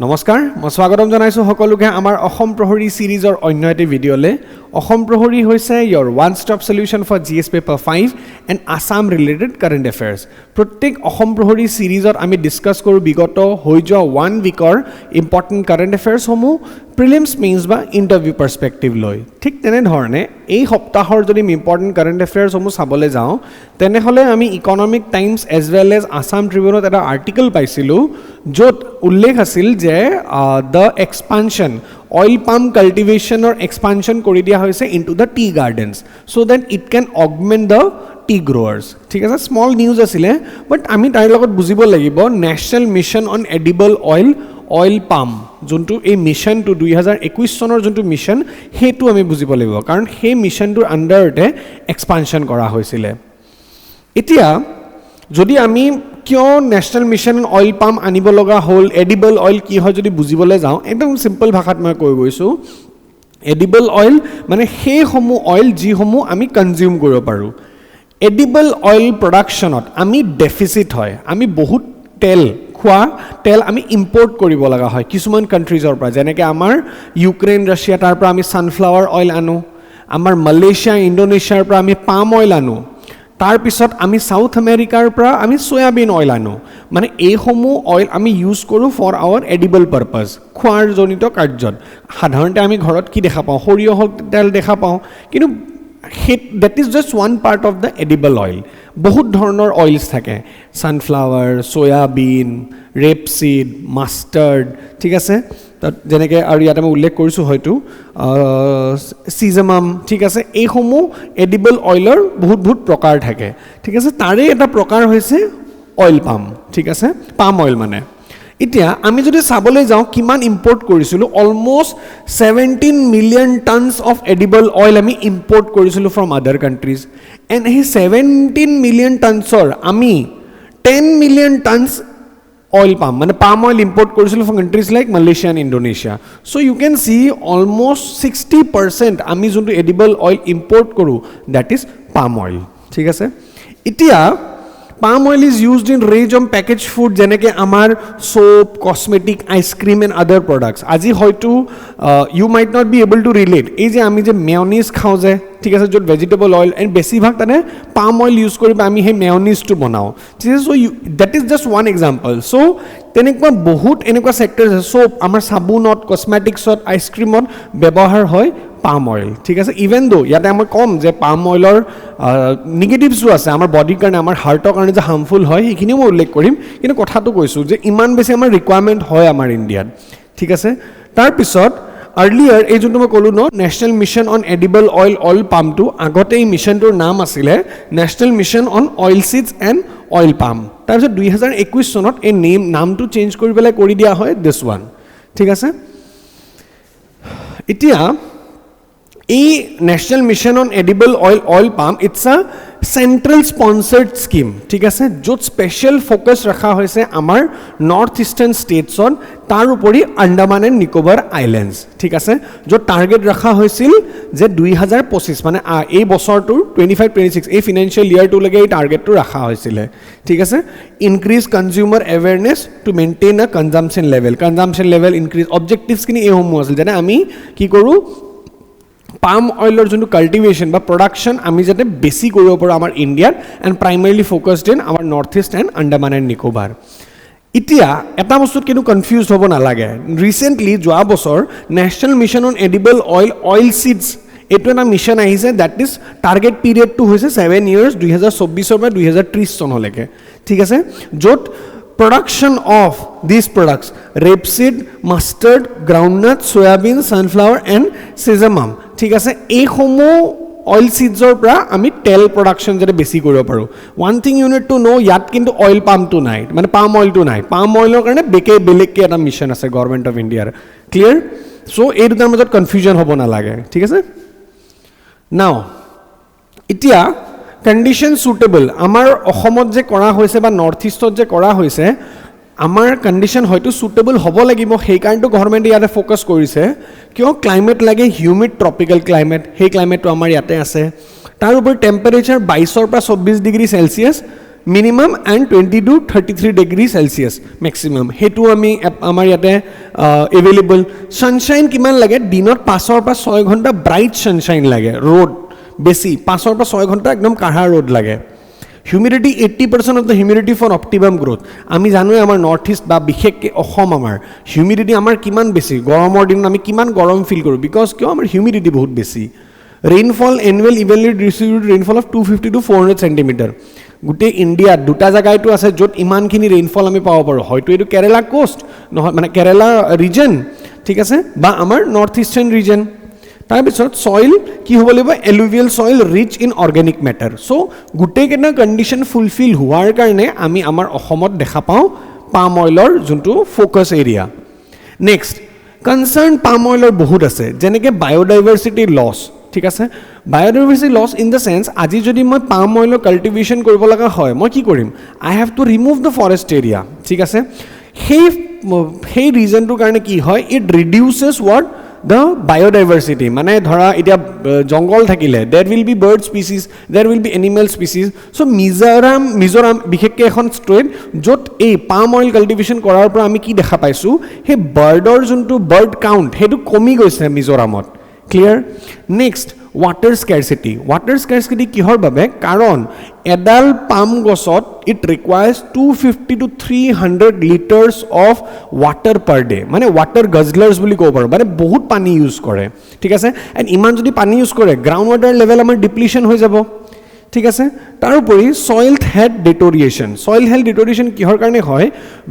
নমস্কাৰ মই স্বাগতম জনাইছো সকলোকে আমাৰ অসম প্ৰহৰী সিৰিজৰ অন্য এটা ভিডিঅলে অসম প্ৰহৰী হৈছে your one stop solution for GS paper 5 and Assam related current affairs প্ৰত্যেক অসম প্ৰহৰী সিৰিজত আমি ডিসকাস কৰো বিগত হৈ যোৱা 1 উইকৰ ইম্পৰ্টেন্ট কাৰেন্ট এফেয়াৰ্স সমূহ প্ৰিলিমছ মেইনছ বা ইন্টাৰভিউ পাৰ্সপেক্টিভ লৈ ঠিক তেনে ধৰণে এই সপ্তাহৰ যদি ইম্পৰ্টেন্ট কারেন্ট এফেয়ার্স সমূহ চাবলৈ যাওঁ তেনেহলে আমি Economic Times as well as Assam ট্ৰিবিউনত এটা আৰ্টিকেল পাইছিলো য'ত উল্লেখ আছিল যে the expansion oil palm cultivation or expansion কৰি দিয়া হৈছে into the tea gardens so that it can augment the tea growers ঠিক আছে small news আছিলে but আমি তাৰ লগত বুজিব লাগিব national mission on edible oil palm যোনটো এই মিশনটো 2021 চনৰ যোনটো মিশন হেতু আমি বুজিব লাগিব কাৰণ সেই মিশনটোৰ আন্ডাৰতে এক্সপানশন কৰা হৈছিল এতিয়া যদি আমি কিয় ন্যাশনাল মিশন অয়েল পাম আনিব লগা হল এডিবল অয়েল কি হয় যদি বুজিবলৈ যাওঁ একদম সিম্পল ভাষাত মই কৈ গৈছো এডিবল অয়েল মানে সেই সমূহ অয়েল যি সমূহ আমি কনজিউম কৰিব পাৰো এডিবল অয়েল প্ৰডাকশনত আমি ডেফিসিট হয় আমি বহুত তেল আমি ইম্পোৰ্ট কৰিব লগা হয় কিছুমান কান্ট্ৰিজৰ পৰা যেনেকৈ আমাৰ ইউক্ৰেইন ৰাছিয়া তাৰ পৰা আমি সানফ্লাৱাৰ অয়েল আনো আমাৰ মালয়েছিয়া ইণ্ডোনেছিয়াৰ পৰা আমি পাম অয়েল আনো তাৰ পিছত আমি সাউথ আমেৰিকাৰ পৰা আমি সয়াবিন অয়েল আনো মানে এই সমূহ অয়েল আমি ইউজ কৰো ফৰ আৱাৰ এডিবল পাৰপাস খোৱাৰ জনিত কাৰ্যত সাধাৰণতে আমি ঘৰত কি দেখা পাওঁ সৰিয়হৰ তেল দেখা পাওঁ কিন্তু that is just one part of the edible oil বহুত ধৰণৰ অয়েলস থাকে সানফ্লাৱাৰ সয়াবিন ৰেপসিড মাস্টাৰ্ড ঠিক আছে যেনেকৈ আৰু ইয়াত আমি উল্লেখ কৰিছো হয়তো সিজামাম ঠিক আছে এই সমূহ এডিবল অয়েলৰ বহুত প্ৰকাৰ থাকে ঠিক আছে তাৰে এটা প্ৰকাৰ হৈছে অয়েল পাম ঠিক আছে পাম অয়েল মানে এতিয়া আমি যদি চাবলৈ যাওঁ কিমান ইম্পোর্ট কৰিছিলো almost 17 million tonnes of edible oil আমি ইম্পোৰ্ট কৰিছিলো ফ্ৰম আদাৰ কান্ট্ৰিজ এন্ড হে 17 মিলিয়ন টনসৰ আমি 10 মিলিয়ন টনস oil palm মানে palm oil import কৰিছিল from countries like Malaysia and Indonesia so you can see almost 60% আমি যোনটো edible oil import কৰো that is palm oil ঠিক আছে এতিয়া palm oil is used in range of packaged food যেনেকৈ আমাৰ soap cosmetic ice cream and other products আজি হয়তো you might not be able to relate এই যে আমি যে মেয়নিজ খাওঁ যে ঠিক আছে য'ত ভেজিটেবল অয়েল এণ্ড বেছিভাগ তানে পাম অয়েল ইউজ কৰি আমি সেই মেয়নিজটো বনাওঁ ঠিক আছে so' that is just one example so' তেনেকুৱা বহুত এনেকুৱা চেক্টৰ আছে চ'প আমাৰ চাবোনত কছমেটিক্সত আইচক্ৰীমত ব্যৱহাৰ হয় পাম অয়েল ঠিক আছে ইভেন দো ইয়াতে মই ক'ম যে পাম অয়েলৰ নিগেটিভছো আছে আমাৰ বডিৰ কাৰণে আমাৰ হাৰ্টৰ কাৰণে যে হাৰ্মফুল হয় সেইখিনিও মই উল্লেখ কৰিম কিন্তু কথাটো কৈছোঁ যে ইমান বেছি আমাৰ ৰিকুৱাৰমেণ্ট হয় আমাৰ ইণ্ডিয়াত ঠিক আছে তাৰপিছত earlier এই যোনটো মই ক'লো ন national mission on edible oil পামটো আগতে এই মিশনটোৰ নাম আছিলে national mission on oil seeds and oil palm তাৰপিছত 2021 চনত এই নামটো চেঞ্জ কৰি পেলাই কৰি দিয়া হয় দিছ ওৱান ঠিক আছে এতিয়া এই national mission on edible oil palm it's a central sponsored scheme ঠিক আছে য'ত স্পেশাল ফোকাস ৰাখা হৈছে আমাৰ নৰ্থ ইষ্টাৰ্ণ ষ্টেটছত তাৰ উপৰি আন্দামান এণ্ড নিকোবৰ আইলেণ্ডছ ঠিক আছে য'ত টাৰ্গেট ৰাখা হৈছিল যে 2025 মানে এই বছৰটোৰ 25-26 এই ফিনান্সিয়েল ইয়াৰটোলৈকে এই টাৰ্গেটটো ৰাখা হৈছিলে ঠিক আছে increase consumer awareness to maintain আ কনজাম্পশ্যন লেভেল ইনক্ৰিজ অবজেক্টিভছখিনি এইসমূহ আছিল যেনে আমি কি কৰোঁ পাম অয়েলৰ যোনটো কাল্টিভেশ্যন বা প্ৰডাকশ্যন আমি যাতে বেছি কৰিব পাৰোঁ আমাৰ ইণ্ডিয়াত এণ্ড প্ৰাইমেৰিলি ফ'কাছড ইন আমাৰ north east and Andaman and Nicobar এতিয়া এটা বস্তুত কিন্তু কনফিউজ হ'ব নালাগে ৰিচেণ্টলি যোৱা বছৰ national mission on edible oil seeds এইটো এটা মিছন আহিছে দেট ইজ টাৰ্গেট পিৰিয়ডটো হৈছে 7 ইয়াৰ্ছ 2024 পৰা 2030 চনলৈকে ঠিক আছে য'ত production of these products rapeseed mustard groundnut soybean sunflower and sesame ঠিক আছে এই সমূহ অয়েল সিডছৰ পৰা আমি তেল প্ৰডাকশ্যন যাতে বেছি কৰিব পাৰোঁ one thing you need to know' ইয়াত কিন্তু অয়েল পামটো নাই মানে পাম অয়েলটো নাই পাম অয়েলৰ কাৰণে বেলেগকৈ এটা মিছন আছে গভৰ্ণমেণ্ট অফ ইণ্ডিয়াৰ ক্লিয়াৰ চ' এই দুটাৰ মাজত কনফিউজন হ'ব নালাগে ঠিক আছে নাও এতিয়া কন্ডিশন সুটেবল আমাৰ অসমত যে কৰা হৈছে বা নৰ্থ ইষ্টত যে কৰা হৈছে আমাৰ কন্ডিশন হয়তো সুটেবল হ'ব লাগিব সেই কাৰণেতো গভৰ্ণমেণ্টে ইয়াতে ফ'কাছ কৰিছে কিয় ক্লাইমেট লাগে হিউমিড ট্ৰপিকেল ক্লাইমেট সেই ক্লাইমেটটো আমাৰ ইয়াতে আছে তাৰ উপৰি টেম্পাৰেচাৰ 22 পৰা 24 degree Celsius minimum and 20 to 33 degrees Celsius maximum hetu ami amar yate available sunshine kiman lage dinot 5 pa 6 ghonta bright sunshine lage road besi 5 pa 6 ghonta ekdom kahha road lage humidity 80% of the humidity for optimum growth ami janu amar north east ba bikhekke ohom amar humidity amar kiman besi goromor din ami kiman gorom feel koru because kyo amar humidity bahut besi rainfall annual evenly distributed rainfall of 250 to 400 centimeter গুটে India দুটা জায়গায়টো আছে যত ইমানখিনি rainfall আমি পাব পাৰো হয়তো এটো Kerala coast নহয় মানে কেৰালা ৰিজন ঠিক আছে বা আমাৰ নৰ্থ ইষ্টাৰ্ণ ৰিজন তাৰ পিছত সয়েল কি হ'ব লাগিব alluvial soil rich in organic matter so গুটে কেনা কন্ডিশন ফুলফিল হোৱাৰ কাৰণে আমি আমাৰ অসমত দেখা পাওঁ পাম অইলৰ যোনটো ফোকাস এৰিয়া নেক্সট কনসাৰ্ন পাম অইলৰ বহুত আছে যেনেকে বায়োডাইভাৰ্সিটি লছ ঠিক আছে বায়োডাইভাৰ্সিটি লছ ইন দ্য সেন্স আজি যদি মই পাম অইলৰ কাল্টিভেশ্যন কৰিব লগা হয় মই কি কৰিম I have to remove the forest area ঠিক আছে সেই ৰিজনটোৰ কাৰণে কি হয় it reduces what the biodiversity mane dhara etia jungle thakile there will be bird species there will be animal species so mizoram bikhekke ekhon state jot ei palm oil cultivation korar por ami ki dekha paisu he birdor juntu bird count hetu komi goise mizoramot clear next water scarcity kihor babe karon edal palm gosot it requires 250 to 300 liters of water per day mane water guzzlers boli ko paro mane bahut pani use kore thik ase and iman jodi pani use kore ground water level amar depletion hoi jabo ঠিক আছে তার উপৰি soil health deterioration কিহৰ কাৰণে হয়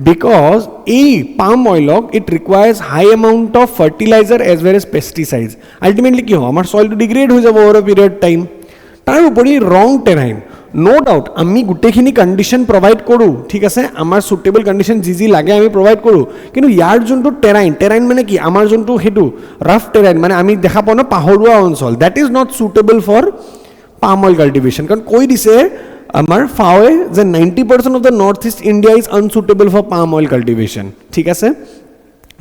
because এই palm oil it requires high amount of fertilizer as well as pesticides ultimately কি হয় আমাৰ soil to degrade হৈ যাব over a period time তাৰ উপৰি wrong terrain no doubt আমি গুটেখিনি কন্ডিশন প্ৰভাইড কৰো ঠিক আছে আমাৰ সুটেবল কন্ডিশন জি লাগে আমি প্ৰভাইড কৰো কিন্তু ইয়াৰ যোনটো terrain মানে কি আমাৰ যোনটো হেতু rough terrain মানে আমি দেখা পাও না পাহৰুৱা অঞ্চল that is not suitable for palm oil cultivation কাৰণ কৈ দিছে আমাৰ ফাৱে যে 90% of the northeast India is unsuitable for palm oil cultivation ঠিক আছে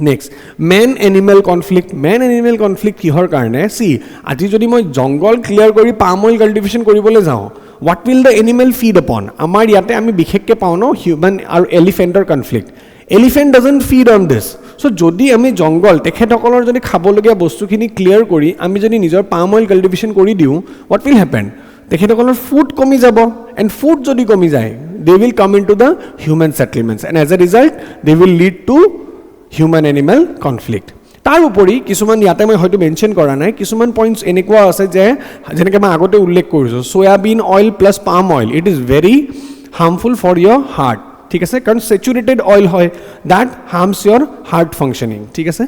next man animal conflict কিহৰ কাৰণে see আজি যদি মই জংগল ক্লিয়াৰ কৰি palm oil cultivation কৰিবলৈ যাওঁ what will the animal feed upon আমাৰ ইয়াতে আমি বিশেষকৈ পাওঁ ন human আৰু elephant conflict elephant doesn't feed on this so jodi ami jungle tekhetokor jodi khabologia bostukhini clear kori ami jodi nijor palm oil cultivation kori diu what will happen tekhetokor food komi jabo and food jodi komi jay they will come into the human settlements and as a result they will lead to human animal conflict tar upori kisuman yate moi hoyto mention kora nai kisuman points enekwa ase je jeneke ma agote ullekh koriso soya bean oil plus palm oil it is very harmful for your heart ঠিক আছে কারণ saturated oil হয় that harms your heart functioning ঠিক আছে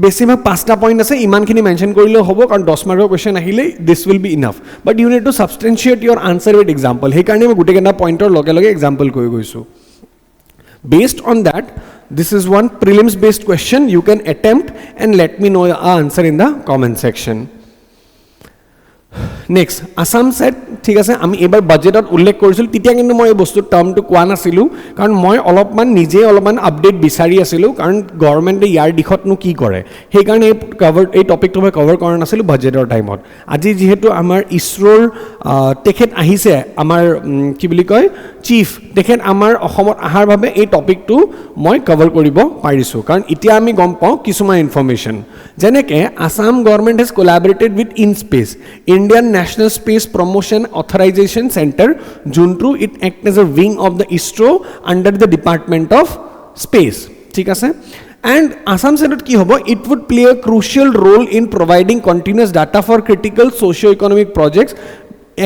বেছিভাগ 5টা point আছে ইমানখিনি মেনশ্যন কৰিলেও হ'ব কাৰণ 10 মাৰ্কৰ কোৱেশ্চন আহিলে this will be enough but you need to substantiate your answer with example সেইকাৰণে মই গোটেইকেইটা পইণ্টৰ লগে লগে এক্সাম্পল কৈ গৈছোঁ based on that this is one prelims based question you can attempt and let me know your answer in the comment section next Assamsat ঠিক আছে আমি এবাৰ বাজেটত উল্লেখ কৰিছিল তেতিয়া কিন্তু মই এই বস্তু টাৰ্মটো কোৱা নাছিলো কাৰণ মই অলপমান নিজে অলপমান আপডেট বিচাৰি আছিলো কাৰণ গভৰ্ণমেণ্টে ইয়াৰ দিশতনো কি কৰে সেই কাৰণে এই টপিকটো মই কভাৰ কৰা নাছিলো বাজেটৰ টাইমত আজি যেহেতু আমাৰ ইছৰোৰ তেখেত আহিছে আমাৰ কি বুলি কয় চিফ তেখেত আমাৰ অসমত আহাৰ বাবে এই টপিকটো মই কভাৰ কৰিব পাৰিছো কাৰণ এতিয়া আমি গম পাওঁ কিছুমান ইনফৰমেশ্যন যেনেকে Assam government has collaborated with inspace Indian national space promotion Authorization Center Juntru it act as a wing of the ISRO under the Department of Space ঠিক আছে and Assamsat ki hobo it would play a crucial role in providing continuous data for critical socio-economic projects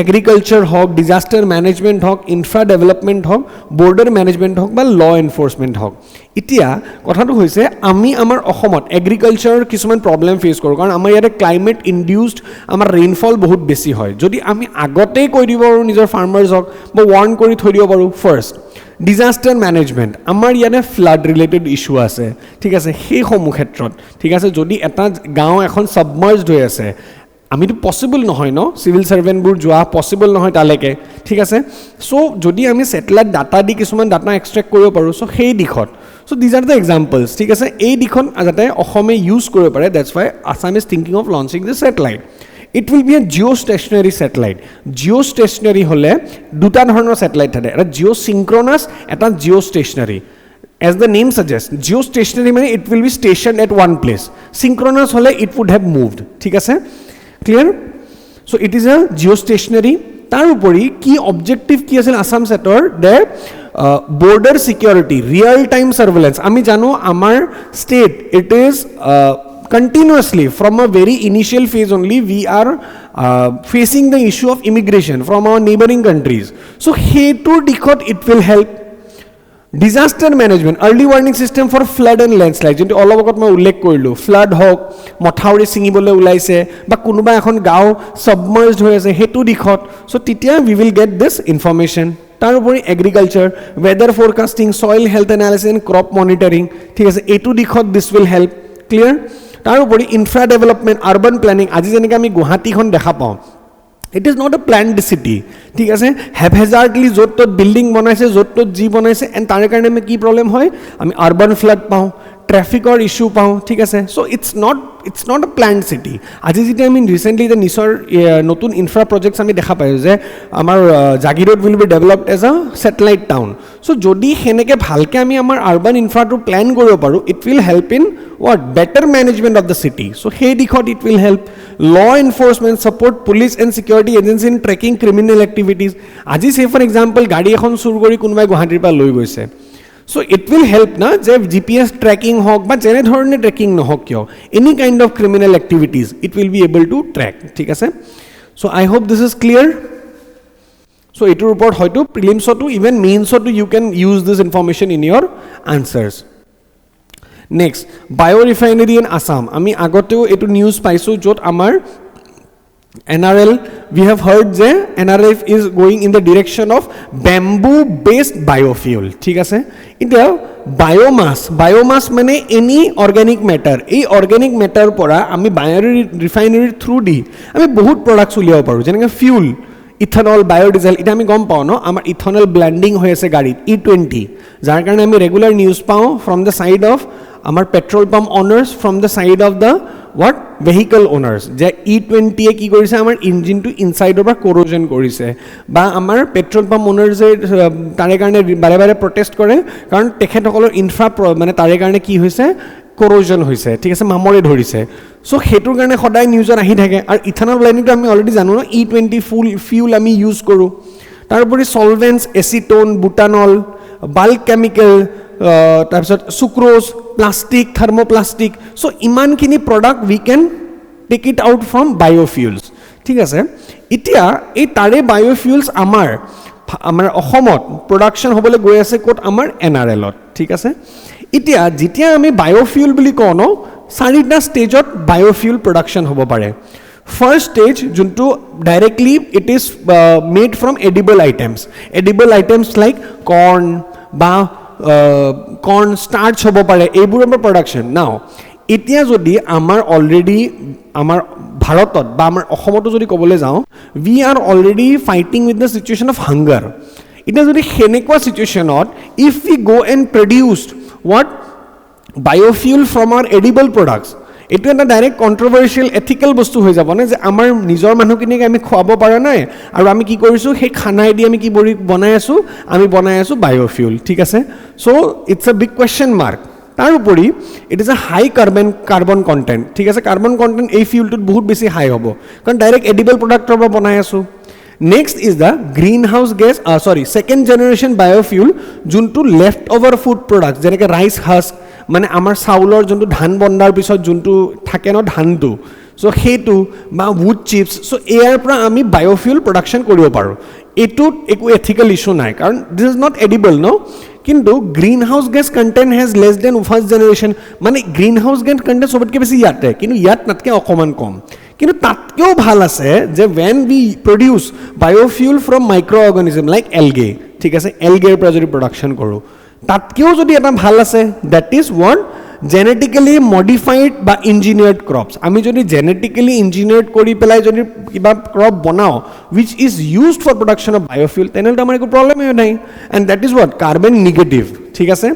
agriculture hawk disaster management hawk infra development hawk border management hawk ba law enforcement hawk itia kothato hoise ami amar ohomot agriculture kisuman problem face koru karon amar yate climate induced amar rainfall bahut beshi hoy jodi ami agote koi dibo paru nijor farmers hawk ba warn kori thoi dibo paru first disaster management amar yane flood related issue ase thik ase he homu khetrot thik ase jodi eta gaon ekhon submerged hoy ase আমি তো possible নহয় ন civil সাৰ্ভেন্টবোৰ যোৱা possible নহয় তালেকে ঠিক আছে so যদি আমি satellite data দি কিছুমান ডাটা এক্সট্ৰাক্ট কৰিব পাৰো সো সেই দিখত so these are the examples ঠিক আছে এই দিখন যাতে অসমে ইউজ কৰিব পাৰে that's why Assam is thinking of launching this satellite It will be a geostationary satellite. Geostationary hole দুটা ধৰণৰ satellite থাকে, এটা geosynchronous, এটা geostationary. As the name suggests, geostationary means it will be stationed at one place. Synchronous hole it would have moved. ঠিক আছে? Clear? So it is a geostationary. তাৰ উপৰি কি objective কি আছিল Assamsator, the border security, real time surveillance. আমি জানো আমাৰ state, it is continuously from a very initial phase only we are facing the issue of immigration from our neighboring countries. So hetu dikhot it will help. Disaster management, early warning system for flood and landslide, jonto অলপ আগত মই উল্লেখ কৰিলো, flood হওক, মথাউৰি ছিঙিবলৈ ওলাইছে বা কোনোবা এখন গাঁও submerged হৈ আছে হেতু দিখত, so তেতিয়া we will get this information. তাৰ উপৰি agriculture, weather forecasting, soil health analysis and crop monitoring, ঠিক আছে, এইটো দিখত this will help. Clear? তাৰ উপৰি infra development, urban planning, আজি যেনেকৈ আমি গুৱাহাটীখন দেখা পাওঁ, it is not a planned city, ঠিক আছে, haphazardly য'ত ত'ত বিল্ডিং বনাইছে, য'ত ত'ত যি বনাইছে, এণ্ড তাৰে কাৰণে আমি কি প্ৰব্লেম হয়, আমি আৰ্বান ফ্লাড পাওঁ, ট্ৰেফিকৰ ইস্যু পাওঁ, ঠিক আছে. চ' it's not a planned city. আজি যেতিয়া আমি ৰিচেণ্টলি যে নিচৰ নতুন ইনফ্ৰা প্ৰজেক্টছ আমি দেখা পাইছোঁ যে আমাৰ Jagiroad will be developed as a satellite town. So' যদি সেনেকৈ ভালকৈ আমি আমাৰ আৰ্বান ইনফ্ৰাটো প্লেন কৰিব পাৰোঁ, it will help in what better management of the city. So hey dikhot it will help. Law enforcement, support police and security agency in tracking criminal activities. Aji say for example gadi ekhon sur kori kunbai Guwahati pa loi goise, so it will help na je GPS tracking hok ba jene dhorone tracking no hok kyo, any kind of criminal activities it will be able to track. Thik ase, so I hope this is clear. So etur upor hoyto prelims to even mains to you can use this information in your answers. Next, Bio-refinery in Assam. আমি আগতেও এটো news পাইছো য'ত আমাৰ NRL, we have heard যে NRF is going in the direction of bamboo based biofuel. ঠিক আছে, এতিয়া বায়োমাছ মানে এনি অৰ্গেনিক মেটাৰ, এই অৰ্গেনিক মেটাৰ পৰা আমি বায়ো-ৰিফাইনাৰীৰ থ্ৰু দি আমি বহুত প্ৰডাক্টছ উলিয়াব পাৰোঁ, যেনেকৈ ফিউল, ইথানল, বায়োডিজেল. এতিয়া আমি গম পাওঁ ন আমাৰ ইথানল ব্লেণ্ডিং হৈ আছে গাড়ীত E20, যাৰ কাৰণে আমি ৰেগুলাৰ নিউজ পাওঁ ফ্ৰম দ্য ছাইড অফ আমাৰ petrol pump honours, from the side of the what vehicle owners, যে E20 এ কি কৰিছে আমাৰ ইঞ্জিনটো ইনসাইডৰ পৰা corrosion কৰিছে, বা আমাৰ পেট্ৰল পাম্প ওনাৰ যে তাৰে কাৰণে বাৰে বাৰে প্ৰটেষ্ট কৰে কাৰণ তেখেতসকলৰ ইনফ্ৰা মানে তাৰে কাৰণে কি হৈছে corrosion হৈছে, ঠিক আছে, মামৰে ধৰিছে. সো হেতুৰ কাৰণে সদায় নিউজত আহি থাকে. আৰু ইথানল ব্লেণ্ডিংটো আমি অলৰেডি জানো ন, E20 ফিউল আমি ইউজ কৰোঁ. তাৰোপৰি সলভেন্টছ, এচিটোন, বুটানল, বাল্ক কেমিকেল, তাৰপিছত সুক্ৰোজ, প্লাষ্টিক, থাৰ্মোপ্লাষ্টিক. চ' ইমানখিনি product we can take it out from biofuels. ঠিক আছে, এতিয়া এই তাৰে বায়োফিউলছ আমাৰ অসমত প্ৰডাকশ্যন হ'বলৈ গৈ আছে ক'ত, আমাৰ NRLত. ঠিক আছে, এতিয়া যেতিয়া আমি বায়োফিউল বুলি কওঁ ন, 4টা ষ্টেজত বায়োফিউল প্ৰডাকশ্যন হ'ব পাৰে. ফাৰ্ষ্ট ষ্টেজ যোনটো directly it is made from edible items like corn বা কৰ্ণ ষ্টাৰ্চ হ'ব পাৰে, এইবোৰৰ পৰা প্ৰডাকশ্যন. নাও এতিয়া যদি আমাৰ অলৰেডি আমাৰ ভাৰতত বা আমাৰ অসমতো যদি ক'বলৈ যাওঁ, we are already fighting with the situation of hunger. এতিয়া যদি সেনেকুৱা চিটুৱেশ্যনত ইফ উই গ' and produced what biofuel from our edible products, এইটো এটা ডাইৰেক্ট কণ্ট্ৰভাৰ্চিয়েল এথিকেল বস্তু হৈ যাব নে, যে আমাৰ নিজৰ মানুহখিনিক আমি খুৱাব পৰা নাই আৰু আমি কি কৰিছোঁ সেই খানাইদি আমি কি বনাই আছোঁ বায়োফিউল. ঠিক আছে, so' it's a big question mark. তাৰোপৰি it is a high carbon content. ঠিক আছে, কাৰ্বন কণ্টেণ্ট এই ফিউলটোত বহুত বেছি হাই হ'ব কাৰণ ডাইৰেক্ট এডিবল প্ৰডাক্টৰ পৰা বনাই আছোঁ. Next is the green house gas, second generation biofuel, যোনটো লেফ্ট অভাৰ ফুড প্ৰডাক্ট, যেনেকৈ ৰাইচ হাস্ক, মানে আমাৰ চাউলৰ যোনটো ধান বন্দাৰ পিছত যোনটো থাকে ন ধানটো, চ' সেইটো বা উড চিপছ, চ' ইয়াৰ পৰা আমি বায়োফিউল প্ৰডাকশ্যন কৰিব পাৰোঁ. এইটোত একো এথিকেল ইছ্যু নাই কাৰণ দিছ ইজ নট এডিবল ন. কিন্তু green house gas content has less than first generation, মানে গ্ৰীণ হাউচ গেছ কণ্টেণ্ট চবতকৈ বেছি ইয়াতে, কিন্তু ইয়াত তাতকৈ অকণমান কম. কিন্তু তাতকৈও ভাল আছে যে when we produce biofuel from microorganism like algae, ঠিক আছে, এলগেৰ পৰা যদি প্ৰডাকশ্যন কৰোঁ, তাতকৈও যদি এটা ভাল আছে, that is what genetically modified বা ইঞ্জিনিয়াৰ্ড ক্ৰপছ. আমি যদি জেনেটিকেলি ইঞ্জিনিয়াৰ্ড কৰি পেলাই যদি কিবা ক্ৰপ বনাওঁ which is used for production of biofuel, তেনেহ'লে আমাৰ একো প্ৰব্লেমেই নাই, and that is what carbon negative. ঠিক আছে,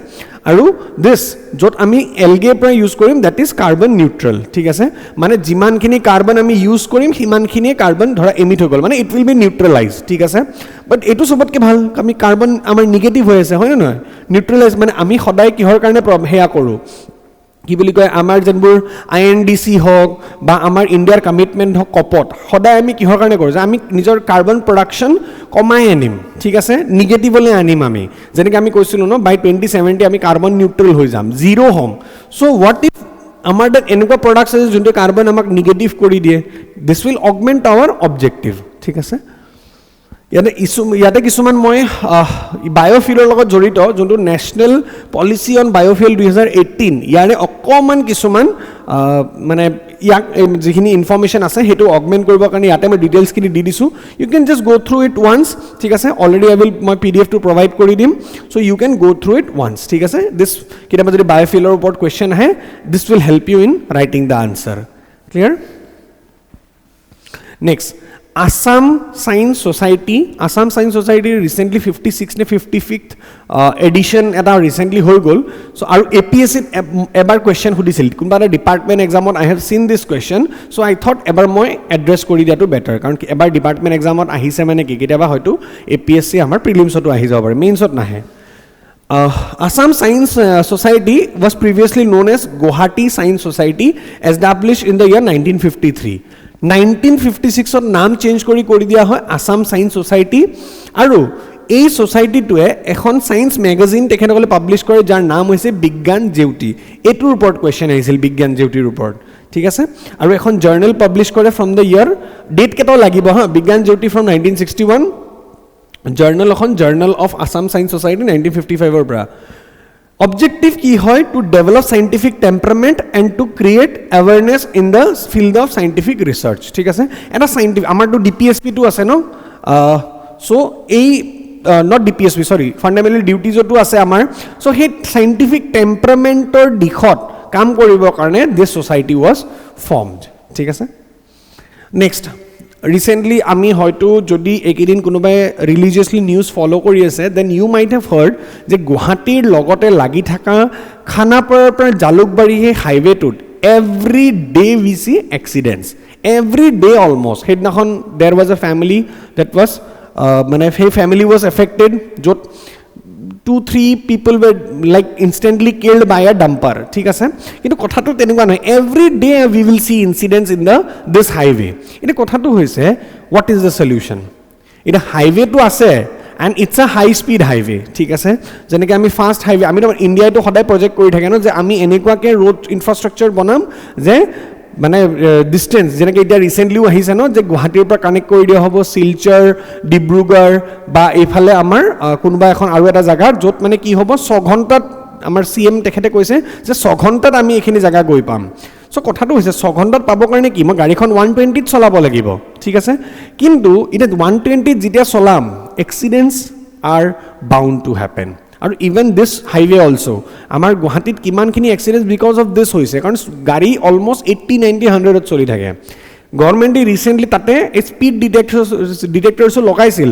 আৰু দিছ য'ত আমি এলগেৰ পৰা ইউজ কৰিম দেট ইজ কাৰ্বন নিউট্ৰেল ঠিক আছে মানে যিমানখিনি কাৰ্বন আমি ইউজ কৰিম সিমানখিনিয়ে কাৰ্বন ধৰা এমিট হৈ গ'ল মানে ইট উইল বি নিউট্ৰেলাইজ ঠিক আছে বাট এইটো চবতকৈ ভাল আমি কাৰ্বন আমাৰ নিগেটিভ হৈ আছে হয় নে নহয় নিউট্ৰেলাইজ মানে আমি সদায় কিহৰ কাৰণে সেয়া কৰোঁ কি বুলি কয় আমাৰ যেনবোৰ INDC হওক বা আমাৰ ইণ্ডিয়াৰ কমিটমেণ্ট হওক কপত সদায় আমি কিহৰ কাৰণে কৰোঁ যে আমি নিজৰ কাৰ্বন প্ৰডাকশ্যন কমাই আনিম ঠিক আছে নিগেটিভলৈ আনিম আমি যেনেকৈ আমি কৈছিলোঁ ন বাই 2070 আমি কাৰ্বন নিউট্ৰেল হৈ যাম জিৰ' হ'ম চ' হোৱাট ইফ আমাৰ তাত এনেকুৱা প্ৰডাক্টছ আছে যোনটো কাৰ্বন আমাক নিগেটিভ কৰি দিয়ে দিছ উইল অগমেণ্ট আৱাৰ অবজেক্টিভ ঠিক আছে ইয়াতে কিছুমান মই বায়োফিউলৰ লগত জড়িত যোনটো নেশ্যনেল পলিচি অন বায়োফিউল 2018 ইয়াৰে অকণমান কিছুমান মানে ইয়াক যিখিনি ইনফৰ্মেশ্যন আছে সেইটো অগমেণ্ট কৰিবৰ কাৰণে ইয়াতে মই ডিটেইলছখিনি দি দিছোঁ ইউ কেন জাষ্ট গ' থ্ৰু ইট ওৱান্স ঠিক আছে অলৰেডি মই PDF-টো প্ৰভাইড কৰি দিম চ' ইউ কেন গ' থ্ৰু ইট ওৱান্স ঠিক আছে দিছ কেতিয়াবা যদি বায়োফিউলৰ ওপৰত কুৱেশ্যন আহে this will help you in writing the answer clear next Assam Science Society recently 56th নে 55th edition এটা recently হৈ গ'ল so আৰু APSC এবাৰ question সুধিছিল কোনবা এটা department এক্সামত I have seen this question so I thought এবাৰ মই এড্ৰেছ কৰি দিয়াটো বেটাৰ কাৰণ এবাৰ ডিপাৰ্টমেণ্ট এক্সামত আহিছে মানে কি কেতিয়াবা হয়তো APSC আমাৰ প্ৰিলিমছতো আহি যাব পাৰে মেইনছত নাহে Assam Science Society was previously known as Guwahati Science Society established in the year 1953 1956 নাম চেঞ্জ কৰি দিয়া হয় আসাম সায়েন্স সোসাইটি আৰু এই সোসাইটিটোৱে এখন সায়েন্স ম্যাগাজিন তেখেতসকলে পাবলিশ কৰে যাৰ নাম হৈছে বিজ্ঞান জেউতি এটোৰ ওপৰত কোৱেশ্চন আহিছিল বিজ্ঞান জেউতিৰ ওপৰত ঠিক আছে আৰু এখন জাৰ্নেল পাবলিশ কৰে ফ্ৰম দ্য ইয়াৰ ডেট কেটাও লাগিব হা Bigyan Jeuti from 1961 journal of Assam science society 1955 ৰ পৰা Objective কি হয় to develop scientific temperament and to create awareness in the field of scientific research ঠিক আছে এটা scientific আমাৰটো DPSP টো আছে ন so এই not DPSP sorry fundamental duties টো আছে আমাৰ so সেই scientific temperamentor দিখত কাম কৰিবৰ কাৰণে this society was formed ঠিক আছে next recently আমি হয়তো যদি একেদিন কোনোবাই ৰিলিজিয়াছলি নিউজ ফলো কৰি আছে then you might have heard যে গুৱাহাটীৰ লগতে লাগি থকা খানাপাৰাৰ পৰা জালুকবাৰী সেই হাইৱেটোত every day we see accidents every day almost সেইদিনাখন there was a family that was মানে সেই ফেমিলি ৱাজ এফেক্টেড য'ত 2-3 people were like instantly killed by a dumper ঠিক আছে কিন্তু কথাটো তেনেকুৱা নহয় every day we will see incidents in this highway এটা কথাটো হৈছে what is the solution এটা highway to আছে and it's a high speed highway ঠিক আছে যেনেকৈ আমি ফাষ্ট হাইৱে আমি ইণ্ডিয়াটো সদায় প্ৰজেক্ট কৰি থাকে ন যে আমি এনেকুৱাকৈ ৰোড ইনফ্ৰাষ্ট্ৰাকচাৰ বনাম যে মানে ডিষ্টেন্স যেনেকৈ এতিয়া ৰিচেণ্টলিও আহিছে ন যে গুৱাহাটীৰ পৰা কানেক্ট কৰি দিয়া হ'ব শিলচৰ ডিব্ৰুগড় বা এইফালে আমাৰ কোনোবা এখন আৰু এটা জেগা য'ত মানে কি হ'ব 6 ঘণ্টাত আমাৰ CM তেখেতে কৈছে যে 6 ঘণ্টাত আমি এইখিনি জেগা গৈ পাম চ' কথাটো হৈছে 6 ঘণ্টাত পাবৰ কাৰণে কি মই গাড়ীখন 120ত চলাব লাগিব ঠিক আছে কিন্তু এতিয়া 120ত যেতিয়া চলাম accidents are bound to happen আৰু ইভেন দিছ হাইৱে অলছ' আমাৰ গুৱাহাটীত কিমানখিনি এক্সিডেণ্টছ বিকজ অফ দিছ হৈছে কাৰণ গাড়ী অলমষ্ট 80-90-100ত চলি থাকে গভৰ্ণমেণ্টে ৰিচেণ্টলি তাতে স্পীড ডিটেক্টৰছো লগাইছিল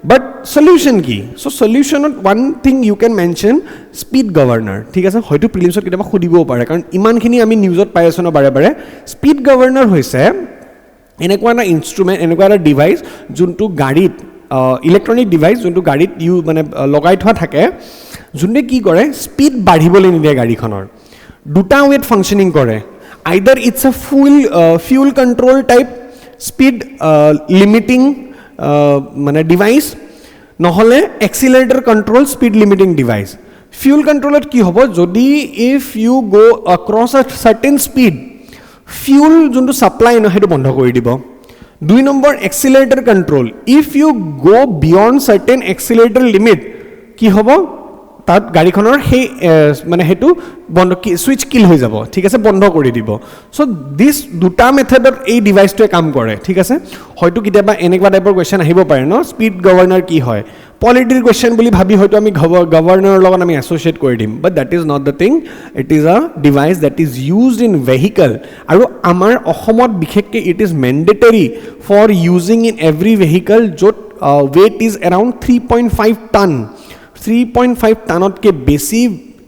বাট সলিউশ্যন কি চ' সলিউশ্যনত ওৱান থিং ইউ কেন মেনশ্যন স্পীড গভৰ্ণৰ ঠিক আছে হয়তো প্ৰিলিমছত কেতিয়াবা সুধিবও পাৰে কাৰণ ইমানখিনি আমি নিউজত পাই আছোঁ ন বাৰে বাৰে স্পীড গভৰ্ণৰ হৈছে এনেকুৱা এটা ইনষ্ট্ৰুমেণ্ট এনেকুৱা এটা ডিভাইচ যোনটো গাড়ীত ইলেক্ট্ৰনিক ডিভাইচ যোনটো গাড়ীত মানে লগাই থোৱা থাকে যোনে কি কৰে স্পীড বাঢ়িবলৈ নিদিয়ে গাড়ীখনৰ দুটা ৱেত ফাংচনিং কৰে either it's a full control type speed limiting মানে ডিভাইচ নহ'লে accelerator control speed limiting device full কণ্ট্ৰলত কি হ'ব যদি if you go' across a certain speed full যোনটো ছাপ্লাই ন সেইটো বন্ধ কৰি দিব 2 নম্বৰ accelerator control if you go' beyond certain accelerator limit কি হ'ব তাত গাড়ীখনৰ সেই মানে সেইটো বন্ধ ছুইচ কিল হৈ যাব ঠিক আছে বন্ধ কৰি দিব চ' দিছ দুটা মেথডত এই ডিভাইচটোৱে কাম কৰে ঠিক আছে হয়তো কেতিয়াবা এনেকুৱা টাইপৰ কুৱেশ্যন আহিব পাৰে ন স্পীড গভৰ্ণৰ কি হয় পলিটিৰ কুৱেশ্যন বুলি ভাবি হয়তো আমি গভৰ্ণৰৰ লগত আমি এছ'চিয়েট কৰি দিম but that is not the thing it is a device that is used in vehicle আৰু আমাৰ অসমত বিশেষকৈ it is mandatory for using in every vehicle য'ত ৱেইট ইজ এৰাউণ্ড 3.5 টন 3.5 টনতকৈ বেছি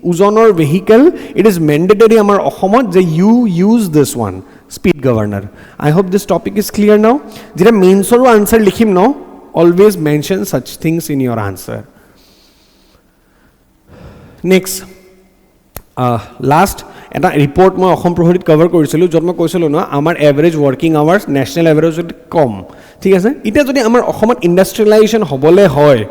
ওজনৰ vehicle, it is mandatory আমাৰ অসমত যে you use this one, speed governor. I hope this topic is clear now. যেতিয়া মেইনছৰো আনসাৰ লিখিম ন, always mention such things in your answer. Next, last এটা report মই অসম প্ৰহৰীত কভাৰ কৰিছিলোঁ, য'ত মই কৈছিলোঁ ন আমাৰ এভাৰেজ ৱৰ্কিং আৱাৰ্ছ নেশ্যনেল এভাৰেজত কম, ঠিক আছে। এতিয়া যদি আমাৰ অসমত ইণ্ডাষ্ট্ৰিয়েলাইজেশ্যন হ'বলৈ হয়,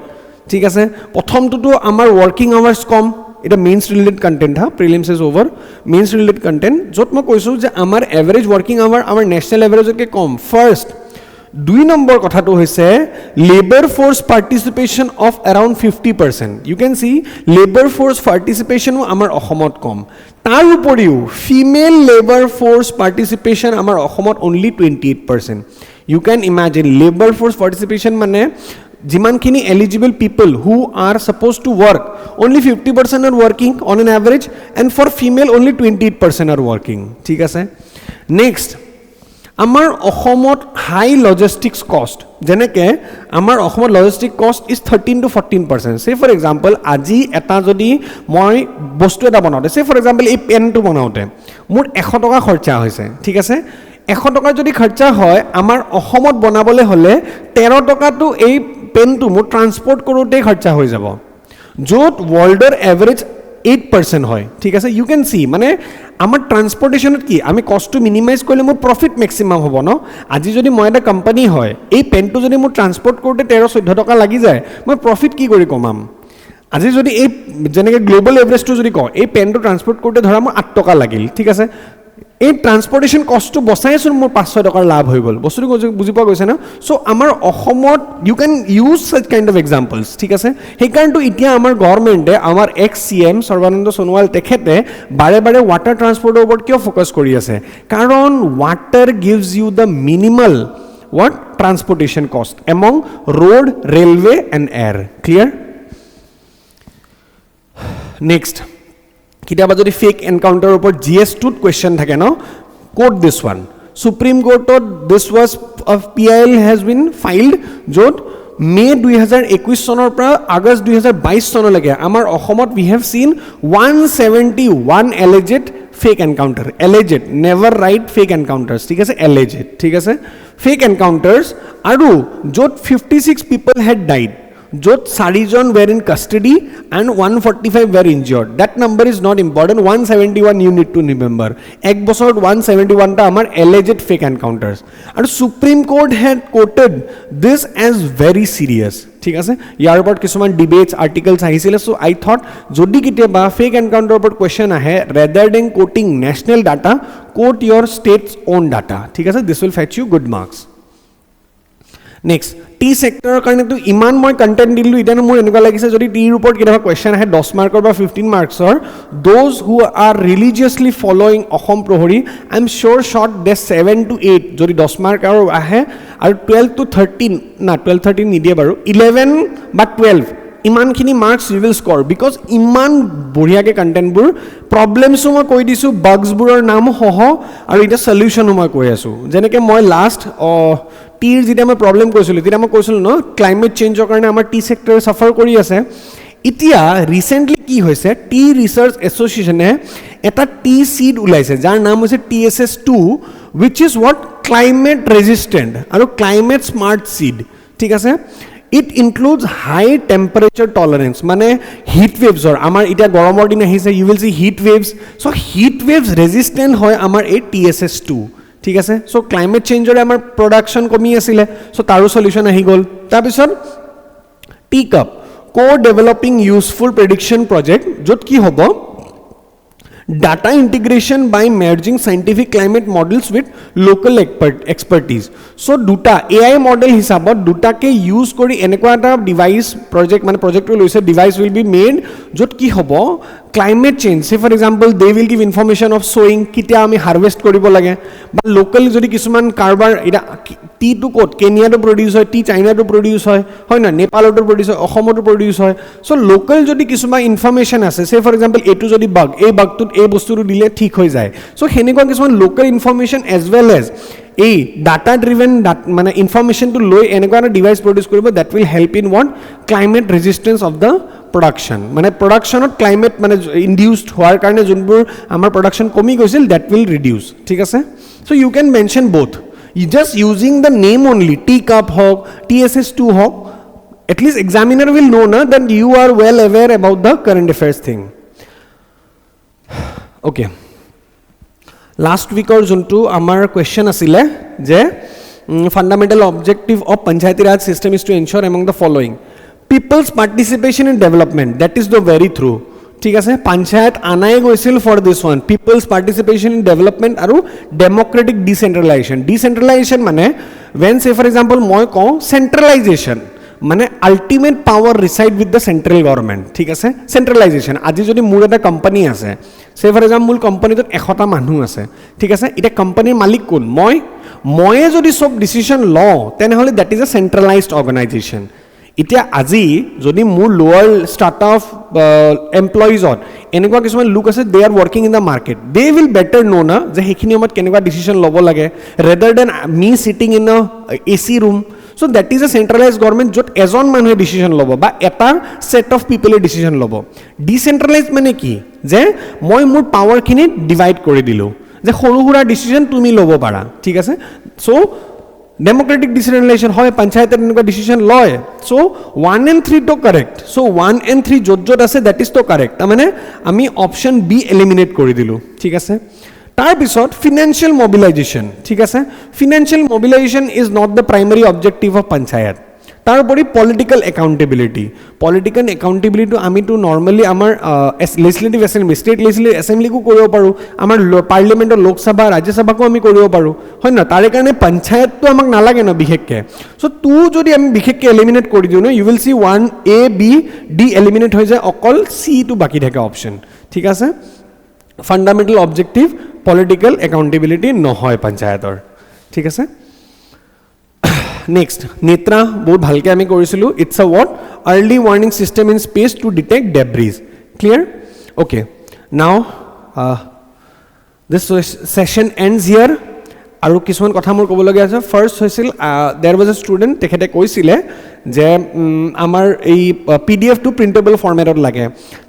ঠিক আছে, প্ৰথমটোতো আমাৰ ৱৰ্কিং আৱাৰ্ছ কম, এটা মেইনছ ৰিলেটেড কণ্টেণ্ট হা, prelims is over, mains related content, য'ত মই কৈছোঁ যে আমাৰ এভাৰেজ ৱৰ্কিং আৱাৰ আমাৰ নেশ্যনেল এভাৰেজতকৈ কম। ফাৰ্ষ্ট 2 নম্বৰ কথাটো হৈছে labour force participation of around 50%। You can see labour force পাৰ্টিচিপেশ্যনো আমাৰ অসমত কম। তাৰ উপৰিও ফিমেল লেবাৰ ফ'ৰ্চ পাৰ্টিচিপেশ্যন আমাৰ অসমত only 28%। You can imagine labour force participation মানে যিমানখিনি eligible people who are supposed to work, only 50% are working on an average, and for female only 28% are working, ঠিক আছে। নেক্সট, আমাৰ অসমত হাই logistics কষ্ট, যেনেকৈ আমাৰ অসমত লজিষ্টিক কষ্ট ইজ 13 to 14%। চে ফৰ এক্সাম্পল আজি এটা যদি মই বস্তু এটা বনাওঁতে, চে ফৰ এক্সাম্পল এই পেনটো বনাওঁতে মোৰ 100 টকা খৰচা হৈছে, ঠিক আছে। 100 টকা যদি খৰচা হয়, আমাৰ অসমত বনাবলৈ হ'লে 13 টকাটো এই পেনটো মোৰ ট্ৰান্সপৰ্ট কৰোঁতেই খৰচা হৈ যাব, য'ত ৱৰ্ল্ডৰ এভাৰেজ 8% হয়, ঠিক আছে। ইউ কেন চি মানে আমাৰ ট্ৰান্সপৰ্টেশ্যনত কি আমি কষ্টটো মিনিমাইজ কৰিলে মোৰ প্ৰফিট মেক্সিমাম হ'ব ন। আজি যদি মই এটা কোম্পানী হয়, এই পেনটো যদি মোৰ ট্ৰান্সপৰ্ট কৰোঁতে 13-14 টকা লাগি যায়, মই প্ৰফিট কি কৰি কমাম? আজি যদি এই যেনেকৈ গ্ল'বেল এভাৰেজটো যদি কওঁ, এই পেনটো ট্ৰান্সপৰ্ট কৰোঁতে ধৰা মোৰ 8 টকা লাগিল, ঠিক আছে, এই ট্ৰান্সপৰ্টেশ্যন কষ্টটো বচাইচোন মোৰ 5-6 টকাৰ লাভ হৈ গ'ল, বস্তুটো বুজি পোৱা গৈছে ন। চ' আমাৰ অসমত you can use such kind of examples, ঠিক আছে। সেইকাৰণেতো এতিয়া আমাৰ গভৰ্ণমেণ্টে আমাৰ CM সৰ্বানন্দ সোণোৱাল তেখেতে বাৰে বাৰে ৱাটাৰ ট্ৰান্সপৰ্টৰ ওপৰত কিয় ফ'কাছ কৰি আছে? কাৰণ water gives you the minimal what transportation cost among road, railway and air. Clear? Next, কিতাবা যদি ফেক এনকাউন্টাৰৰ ওপৰত GS2 question থাকে ন, quote this one. Supreme Court this was of PIL has been filed, য'ত May 2021 চনৰ পৰা আগষ্ট 2022 চনলৈকে আমাৰ অসমত we have seen 171 alleged fake encounter. Alleged, never write fake encounters, ঠিক আছে, alleged, ঠিক আছে, fake encounters, আৰু য'ত 56 people had died, য'ত 4 জন were in custody and 145 were injured. That number is not important, 171 you need to remember. এক বছৰত 171টা আমাৰ alleged fake encounters, আৰু Supreme Court had quoted this as very serious, ঠিক আছে। ইয়াৰ ওপৰত কিছুমান ডিবেটছ আৰ্টিকলছ আহিছিলে। চ' আই থট যদি কেতিয়াবা ফেক এনকাউণ্টাৰৰ ওপৰত কুৱেশ্যন আহে, rather than quoting national data, quote your state's own data, ঠিক আছে, this will fetch you good marks. Next, tea ছেক্টৰৰ কাৰণেতো ইমান মই কণ্টেণ্ট দিলোঁ, এতিয়া মোৰ এনেকুৱা লাগিছে যদি টিৰ ওপৰত কেতিয়াবা কুৱেশ্যন আহে 10 মাৰ্কৰ বা 15 মাৰ্কছৰ, those who are religiously following Asom Prahari, I am sure shot they 7 to 8 যদি 10 মাৰ্কৰ আহে, আৰু 12 to 13 না 12-13 নিদিয়ে বাৰু, 11 বা 12 ইমানখিনি marks you will score, because ইমান বঢ়িয়াকৈ কণ্টেণ্টবোৰ, প্ৰব্লেমছো মই কৈ দিছোঁ, বাগছবোৰৰ নাম সহ, আৰু এতিয়া চলিউশ্যনো মই কৈ আছোঁ। যেনেকৈ মই লাষ্ট টিৰ যেতিয়া মই প্ৰব্লেম কৈছিলোঁ, তেতিয়া মই কৈছিলোঁ ন ক্লাইমেট চেঞ্জৰ কাৰণে আমাৰ টি ছেক্টৰে ছাফাৰ কৰি আছে। এতিয়া ৰিচেণ্টলি কি হৈছে, টি ৰিচাৰ্চ এছ'চিয়েশ্যনে এটা টি চিড ওলাইছে যাৰ নাম হৈছে TSS2, which is what climate resistant আৰু climate smart seed, ঠিক আছে। It includes high temperature tolerance, মানে হিট ৱেভছৰ, আমাৰ এতিয়া গৰমৰ দিন আহিছে, you will see heat waves, so' heat waves resistant হয় আমাৰ এই TSS2, ঠিক আছে। চ' ক্লাইমেট চেঞ্জৰে আমাৰ প্ৰডাকশ্যন কমি আছিলে, চ' তাৰো চলিউশ্যন আহি গ'ল। তাৰপিছত T cup co-developing useful prediction project, য'ত কি হ'ব, data integration by merging scientific climate models with local expertise. So দুটা AI model হিচাপত দুটাকে ইউজ কৰি এনেকুৱা এটা ডিভাইচ প্ৰজেক্ট, মানে প্ৰজেক্টটো লৈছে, ডিভাইচ উইল বি মেড য'ত কি হ'ব, climate change, say for example they will give information of শ্বয়িং কেতিয়া আমি হাৰ্ভেষ্ট কৰিব লাগে, বা লোকেল যদি কিছুমান কাৰোবাৰ, এতিয়া টিটো ক'ত, কেনিয়াটো প্ৰডিউচ হয়, টি চাইনাটো প্ৰডিউচ হয়, হয় নহয়, নেপালতো প্ৰডিউচ হয়, অসমতো প্ৰডিউচ হয়। চ' লোকেল যদি কিছুমান ইনফৰ্মেশ্যন আছে, চে ফৰ এক্সাম্পল এইটো যদি বাগ, এই বাগটোত এই বস্তুটো দিলে ঠিক হৈ যায়, চ' সেনেকুৱা কিছুমান local information as well as এই ডাটা ড্ৰিভেন মানে ইনফৰ্মেশ্যনটো লৈ এনেকুৱা এটা ডিভাইচ প্ৰডিউচ কৰিব, that will help in what, climate resistance of the production মানে productionত climate মানে induced হোৱাৰ কাৰণে যোনবোৰ আমাৰ production কমি গৈছিল that will reduce ঠিক আছে so you can mention both you just using the name only T cup hog TSS2 hog at least examiner will know na that you are well aware about the current affairs thing okay last week or juntu amar question asile je fundamental objective of Panchayati Raj system is to ensure among the following people's participation in development that is the very true ঠিক আছে panchayat anai goisil for this one people's participation in development aru democratic decentralization mane when say for example moi ko centralization মানে ultimate power reside with the central government ঠিক আছে centralization আজি যদি মোৰ এটা company আছে say for example মূল কোম্পানীটোত 100টা মানুহ আছে ঠিক আছে এটা কোম্পানীৰ মালিক কোন ময়ে যদি সব ডিসিশন লও তেনেহলে that is a centralized organization এতিয়া আজি যদি মোৰ লোৱাৰ স্টাৰ্টআপ এমপ্লয়িজ অন এনেকুৱা কিছুমান লোক আছে they are working in the market they will better know না যে সেইখিনি সময়ত কেনেকুৱা ডিসিশন ল'ব লাগে rather than me sitting in a AC room so that is a centralized government jot ejon manhe decision lobo ba eta set of people decision lobo decentralized mane ki je moi mur power khini divide kori dilu je horu hura decision tumi lobo para thik ase so democratic decentralization hoy panchayat enka decision loy so 1 and 3 to correct so 1 and 3 jot ase that is to correct ta mane ami option b eliminate kori dilu thik ase তাৰ পিছত financial mobilization ঠিক আছে financial mobilization is not the primary objective of panchayat তারপরে political accountability to আমি তো normally আমার legislative assembly state legislative assembly কো কৰিব পাৰো আমাৰ পাৰ্লিমেন্টৰ লোকসভা ৰাজ্যসভাকো আমি কৰিব পাৰো হয় না তাৰে কাৰণে পঞ্চায়ত তো আমাক নালাগে না বিশেষকে সো তু যদি আমি বিশেষকে এলিমিনেট কৰি দিও না you will see 1 a b d eliminate হৈ যায় অকল c to বাকি থাকে অপশন ঠিক আছে fundamental objective political accountability নহয় panchayator ঠিক আছে next netra বহুত ভালকে আমি কৰিছিলো it's a what early warning system in space to detect debris clear okay now this session ends here আৰু কিছুমান কথা মোৰ ক'ব লগা আছে ফাৰ্স্ট হৈছিল there was a student তেখেতে কৈছিলে যে আমাৰ এই pdf to printable format লাগে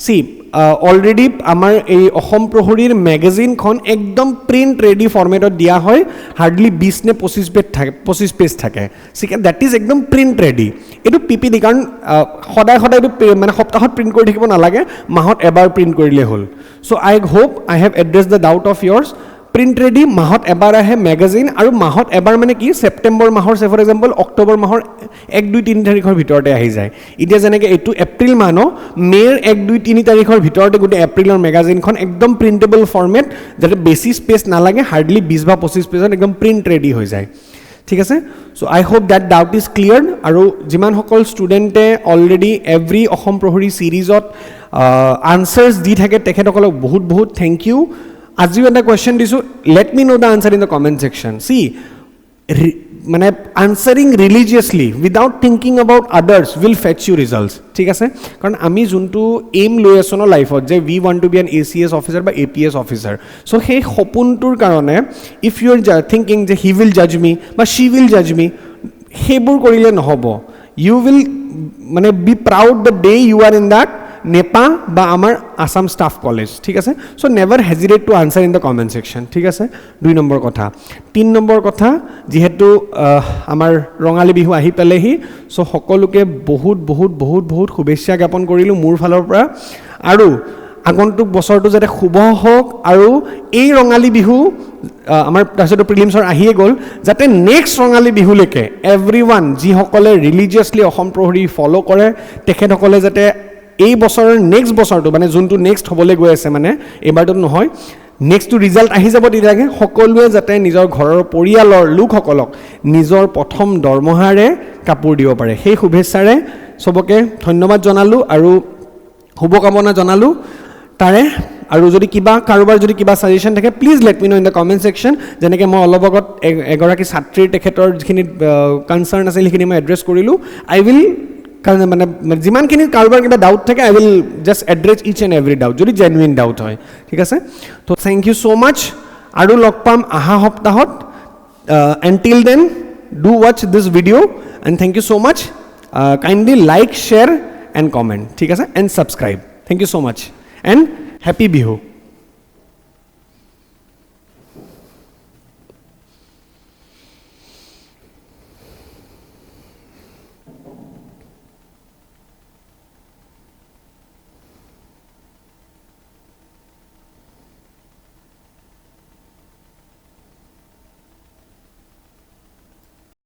see already আমাৰ এই অসম প্ৰহৰীৰ ম্যাগাজিন খন একদম প্ৰিন্ট ৰেডি ফৰম্যাটত দিয়া হয় হাৰ্ডলি 20 নে 25 পেজ থাকে ঠিক আছে that is একদম প্ৰিন্ট ৰেডি এটো পিপিডি কাৰণ সদায় মানে সপ্তাহত প্ৰিন্ট কৰি থাকিব নালাগে মাহত এবাৰ প্ৰিন্ট কৰিলে হ'ল so I hope I have addressed the doubt of yours print ready mahot ebar ahe magazine aru mahot ebar mane ki september mahor say for example october mahor 1 2 3 tarikhor bhitorte ahi jay itia janeke etu april mano may 1 2 3 tarikhor bhitorte gote april or magazine khon ekdom printable format jate besi space na lage hardly 20 ba 25 page ekdom print ready hoy jay ঠিক আছে so I hope that doubt is cleared aru jiman hokol student already every Assam Prahari series ot answers di thake tekhetokol bahut bahut thank you আজিও এটা question দিছো let me know the answer in the comment section see মানে answering religiously without thinking about others will fetch you results ঠিক আছে কারণ আমি যোনটো M লৈ আছো ন লাইফত যে we want to be an ACS officer বা APS officer so সেই সপোনটোৰ কাৰণে if you are thinking যে he will judge me বা she will judge me হেবোৰ কৰিলে নহব you will মানে be proud the day you are in that Nepa বা আমাৰ আসাম স্টাফ কলেজ ঠিক আছে so never hesitate two answer in the comment section ঠিক আছে 2 নম্বৰ কথা 3 নম্বৰ কথা যেহেতু আমাৰ ৰঙালী বিহু আহি পেলেহি সো সকলোকে বহুত বহুত বহুত বহুত শুভেচ্ছা জ্ঞাপন কৰিলো মোৰ ফালৰ পৰা আৰু আগন্তুক বছৰটো যাতে শুভ হোক আৰু এই ৰঙালী বিহু আমাৰ তাৰপিছত প্ৰিলিমছৰ আহিয়ে গ'ল যাতে নেক্সট ৰঙালী বিহুলৈকে এভৰিৱান যি সকলে ৰিলিজিয়াছলি অসম প্ৰহৰী ফলো কৰে তেখেতসকলে যাতে এই বছৰৰ নেক্সট বছৰটো মানে যোনটো নেক্সট হ'বলৈ গৈ আছে মানে এবাৰটো নহয় নেক্সট টু ৰিজাল্ট আহি যাব দিলাগে সকলোৱে যাতে নিজৰ ঘৰৰ পৰিয়ালৰ লোকসকলক নিজৰ প্ৰথম দৰমহাৰে কাপোৰ দিব পাৰে সেই শুভেচ্ছাৰে সবকে ধন্যবাদ জনালো আৰু শুভকামনা জনালো তাৰে আৰু যদি কিবা কাৰোবাৰ যদি কিবা সাজেশন থাকে please let me no in the comment section যেনেকৈ মই অলপ আগত এগৰাকী ছাত্ৰীৰ তেখেতৰ যিখিনি কনসাৰ্ন আছিল সেইখিনি মই এড্ৰেছ কৰিলো আই উইল মানে যিমানখিনি কাৰোবাৰ কিবা ডাউট থাকে I will just address each and every doubt যদি জেনুইন ডাউট হয় ঠিক আছে তো থেংক ইউ সো মাচ আৰু লগ পাম অহা সপ্তাহত until then do watch this video and thank you so much kindly like share and comment. ঠিক আছে? And subscribe. Thank you so much. And happy Bihu.